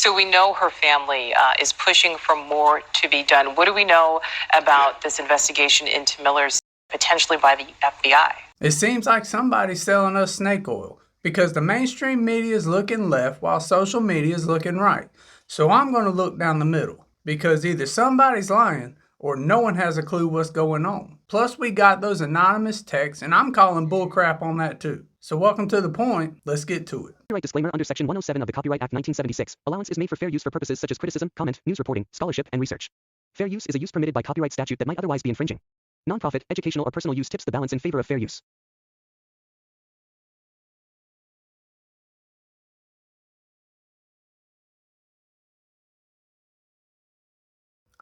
So we know her family is pushing for more to be done. What do we know about this investigation into Millers potentially by the FBI? It seems like somebody's selling us snake oil because the mainstream media is looking left while social media is looking right. So I'm going to look down the middle because either somebody's lying or no one has a clue what's going on. Plus we got those anonymous texts and I'm calling bullcrap on that too. So welcome to The Point. Let's get to it. Copyright disclaimer under Section 107 of the Copyright Act 1976. Allowance is made for fair use for purposes such as criticism, comment, news reporting, scholarship, and research. Fair use is a use permitted by copyright statute that might otherwise be infringing. Nonprofit, educational, or personal use tips the balance in favor of fair use.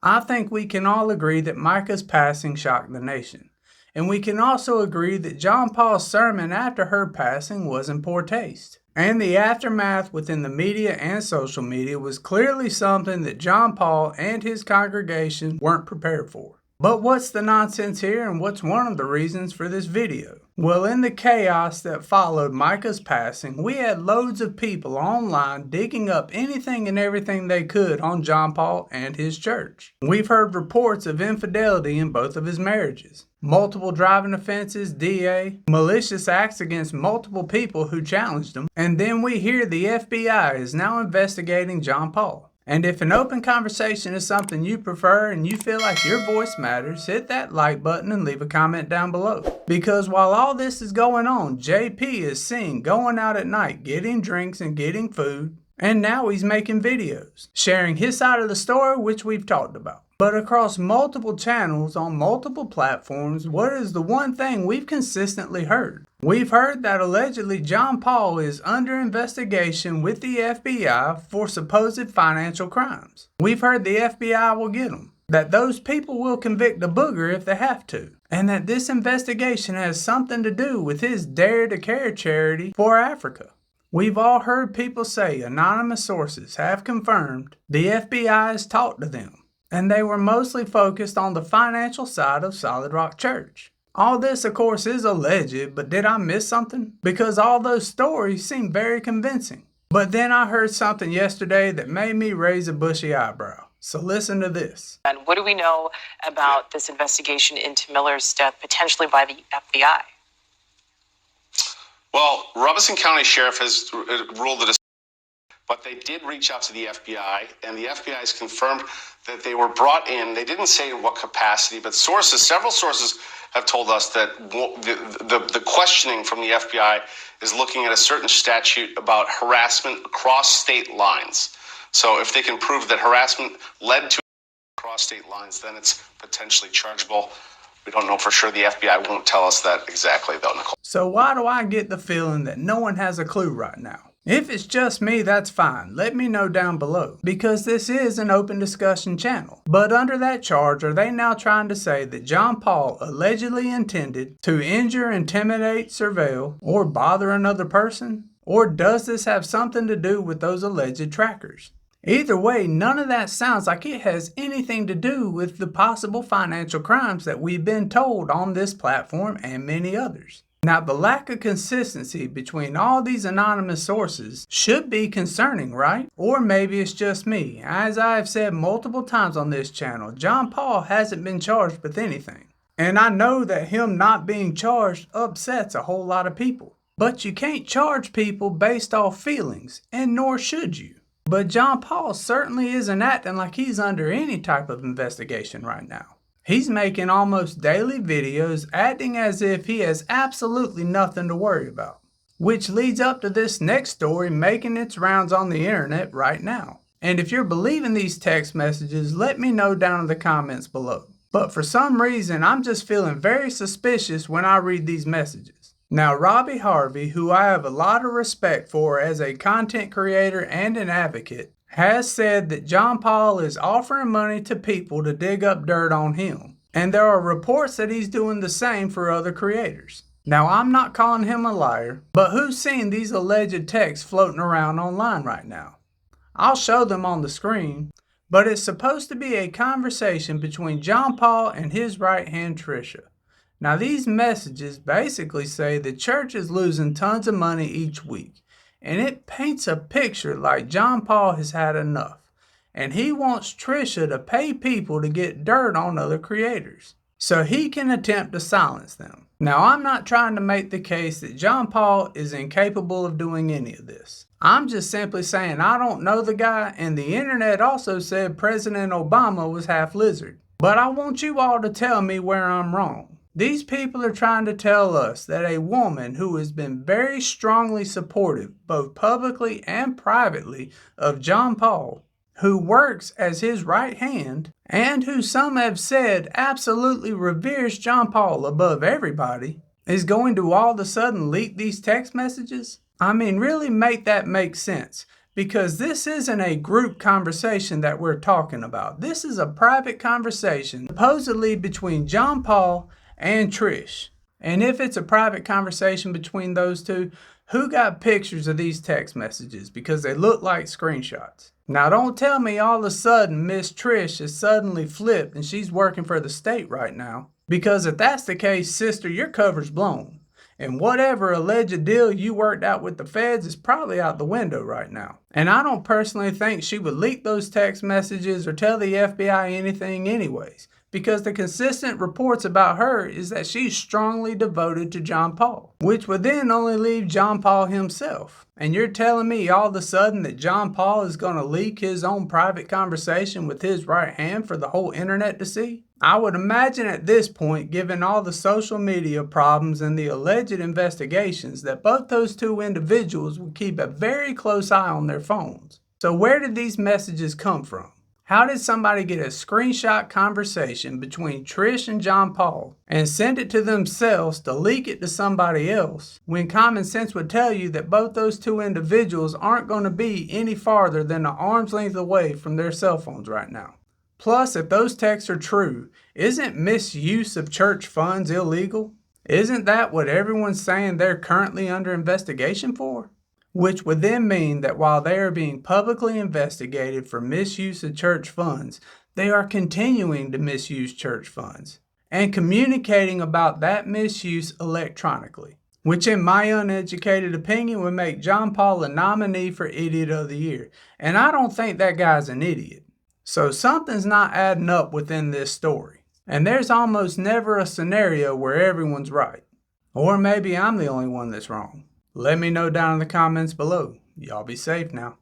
I think we can all agree that Mica's passing shocked the nation. And we can also agree that John Paul's sermon after her passing was in poor taste. And the aftermath within the media and social media was clearly something that John Paul and his congregation weren't prepared for. But what's the nonsense here and what's one of the reasons for this video? Well, in the chaos that followed Mica's passing, we had loads of people online digging up anything and everything they could on John Paul and his church. We've heard reports of infidelity in both of his marriages, multiple driving offenses, DA, malicious acts against multiple people who challenged him, and then we hear the FBI is now investigating John Paul. And if an open conversation is something you prefer and you feel like your voice matters, hit that like button and leave a comment down below. Because while all this is going on, JP is seen going out at night, getting drinks and getting food, and now he's making videos, sharing his side of the story, which we've talked about. But across multiple channels on multiple platforms, what is the one thing we've consistently heard? We've heard that allegedly John Paul is under investigation with the FBI for supposed financial crimes. We've heard the FBI will get him, that those people will convict a booger if they have to, and that this investigation has something to do with his Dare to Care charity for Africa. We've all heard people say anonymous sources have confirmed the FBI has talked to them, and they were mostly focused on the financial side of Solid Rock Church. All this, of course, is alleged, but did I miss something? Because all those stories seem very convincing. But then I heard something yesterday that made me raise a bushy eyebrow. So listen to this. And what do we know about this investigation into Miller's death potentially by the FBI? Well, Robeson County Sheriff has ruled it, but they did reach out to the FBI, and the FBI has confirmed that they were brought in. They didn't say in what capacity, but several sources have told us that the questioning from the FBI is looking at a certain statute about harassment across state lines. So if they can prove that harassment led to across state lines, then it's potentially chargeable. We don't know for sure. The FBI won't tell us that exactly, though, Nicole. So why do I get the feeling that no one has a clue right now? If it's just me, that's fine. Let me know down below, because this is an open discussion channel. But under that charge, are they now trying to say that John Paul allegedly intended to injure, intimidate, surveil, or bother another person? Or does this have something to do with those alleged trackers? Either way, none of that sounds like it has anything to do with the possible financial crimes that we've been told on this platform and many others. Now, the lack of consistency between all these anonymous sources should be concerning, right? Or maybe it's just me. As I have said multiple times on this channel, John Paul hasn't been charged with anything. And I know that him not being charged upsets a whole lot of people. But you can't charge people based off feelings, and nor should you. But John Paul certainly isn't acting like he's under any type of investigation right now. He's making almost daily videos acting as if he has absolutely nothing to worry about. Which leads up to this next story making its rounds on the internet right now. And if you're believing these text messages, let me know down in the comments below. But for some reason, I'm just feeling very suspicious when I read these messages. Now, Robbie Harvey, who I have a lot of respect for as a content creator and an advocate, has said that John Paul is offering money to people to dig up dirt on him. And there are reports that he's doing the same for other creators. Now, I'm not calling him a liar, but who's seen these alleged texts floating around online right now? I'll show them on the screen, but it's supposed to be a conversation between John Paul and his right hand Trisha. Now, these messages basically say the church is losing tons of money each week, and it paints a picture like John Paul has had enough, and he wants Trisha to pay people to get dirt on other creators, so he can attempt to silence them. Now, I'm not trying to make the case that John Paul is incapable of doing any of this. I'm just simply saying I don't know the guy, and the internet also said President Obama was half lizard. But I want you all to tell me where I'm wrong. These people are trying to tell us that a woman who has been very strongly supportive, both publicly and privately, of John Paul, who works as his right hand, and who some have said absolutely reveres John Paul above everybody, is going to all of a sudden leak these text messages? I mean, really make that make sense. Because this isn't a group conversation that we're talking about. This is a private conversation, supposedly between John Paul and Trish. And if it's a private conversation between those two, who got pictures of these text messages? Because they look like screenshots. Now don't tell me all of a sudden Miss Trish is suddenly flipped and she's working for the state right now. Because if that's the case, sister, your cover's blown. And whatever alleged deal you worked out with the feds is probably out the window right now. And I don't personally think she would leak those text messages or tell the FBI anything anyways. Because the consistent reports about her is that she's strongly devoted to John Paul, which would then only leave John Paul himself. And you're telling me all of a sudden that John Paul is going to leak his own private conversation with his right hand for the whole internet to see? I would imagine at this point, given all the social media problems and the alleged investigations, that both those two individuals would keep a very close eye on their phones. So where did these messages come from? How did somebody get a screenshot conversation between Trish and John Paul and send it to themselves to leak it to somebody else when common sense would tell you that both those two individuals aren't going to be any farther than an arm's length away from their cell phones right now? Plus, if those texts are true, isn't misuse of church funds illegal? Isn't that what everyone's saying they're currently under investigation for? Which would then mean that while they are being publicly investigated for misuse of church funds, they are continuing to misuse church funds and communicating about that misuse electronically, which in my uneducated opinion would make John Paul a nominee for Idiot of the Year. And I don't think that guy's an idiot. So something's not adding up within this story. And there's almost never a scenario where everyone's right. Or maybe I'm the only one that's wrong. Let me know down in the comments below. Y'all be safe now.